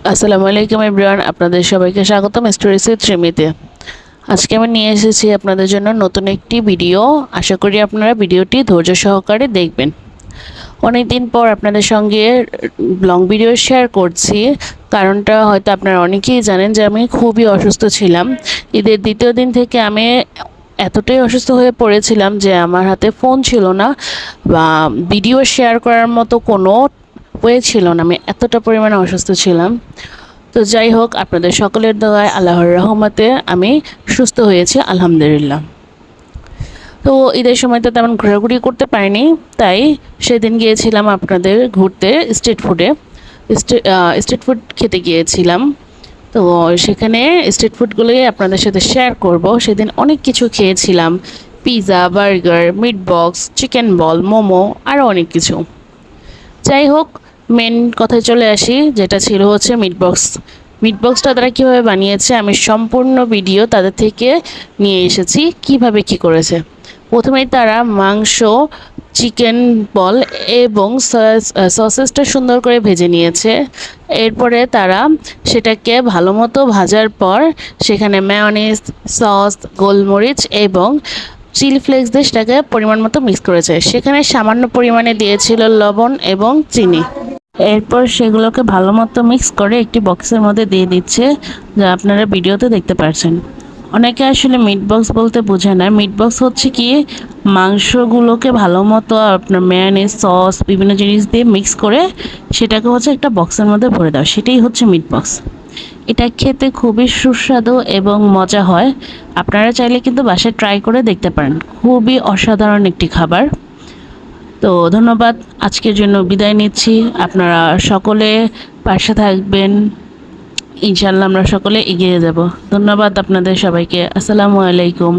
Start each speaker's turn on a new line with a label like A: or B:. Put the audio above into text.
A: আসসালামু আলাইকুম এভরিওয়ান, আপনাদের সবাইকে স্বাগতম স্টোরিজের থ্রিমিতে। আজকে আমি নিয়ে এসেছি আপনাদের জন্য নতুন একটি ভিডিও। আশা করি আপনারা ভিডিওটি ধৈর্য সহকারে দেখবেন। অনেক দিন পর আপনাদের সঙ্গে লং ভিডিও শেয়ার করছি। কারণটা হয়তো আপনারা অনেকেই জানেন যে আমি খুবই অসুস্থ ছিলাম। ঈদের দ্বিতীয় দিন থেকে আমি এতটাই অসুস্থ হয়ে পড়েছিলাম যে আমার হাতে ফোন ছিল না বা ভিডিও শেয়ার করার মতো কোনো ওয়ে ছিল না। আমি এতটা পরিমাণে অসুস্থ ছিলাম। তো যাই হোক, আপনাদের সকলের দোয়ায় আল্লাহর রহমতে আমি সুস্থ হয়েছি আলহামদুলিল্লাহ। তো ঈদের সময় তো তেমন ঘোরাঘুরি করতে পারিনি, তাই সেদিন গিয়েছিলাম আপনাদের ঘুরতে স্ট্রিট ফুডে। স্ট্রিট ফুড খেতে গিয়েছিলাম। তো সেখানে স্ট্রিট ফুডগুলোই আপনাদের সাথে শেয়ার করব। সেদিন অনেক কিছু খেয়েছিলাম, pizza, burger, meat box, chicken বল, মোমো, আরও অনেক কিছু। যাই হোক, মেন কথায় চলে আসি, যেটা ছিল হচ্ছে মিট বক্সটা তারা কীভাবে বানিয়েছে আমি সম্পূর্ণ ভিডিও তাদের থেকে নিয়ে এসেছি। কিভাবে কি করেছে, প্রথমেই তারা মাংস, চিকেন বল এবং সসেসটা সুন্দর করে ভেজে নিয়েছে। এরপরে তারা সেটাকে ভালো মতো ভাজার পর সেখানে মেয়োনিজ, সস, গোলমরিচ এবং চিলি ফ্লেক্স দিয়ে সেটাকে পরিমাণ মতো মিক্স করেছে। সেখানে সামান্য পরিমাণে দিয়েছিল লবণ এবং চিনি। এরপর সেগুলোকে ভালো মতো মিক্স করে একটি বক্সের মধ্যে দিয়ে দিচ্ছে, যা আপনারা ভিডিওতে দেখতে পাচ্ছেন। অনেকে আসলে মিট বক্স বলতে বোঝে না। মিট বক্স হচ্ছে কি, মাংসগুলোকে ভালো মতো আপনার মেয়োনিজ, সস, বিভিন্ন জিনিস দিয়ে মিক্স করে সেটাকে হচ্ছে একটা বক্সের মধ্যে ভরে দেওয়া, সেটাই হচ্ছে মিট বক্স। এটা খেতে খুবই সুস্বাদু এবং মজা হয়। আপনারা চাইলে কিন্তু বাসায় ট্রাই করে দেখতে পারেন। খুবই অসাধারণ একটি খাবার। তো ধন্যবাদ, আজকের জন্য বিদায় নিচ্ছি। আপনারা সকলে পাশে থাকবেন, ইনশাল্লাহ আমরা সকলে এগিয়ে যাব। ধন্যবাদ আপনাদের সবাইকে। আসসালামু আলাইকুম।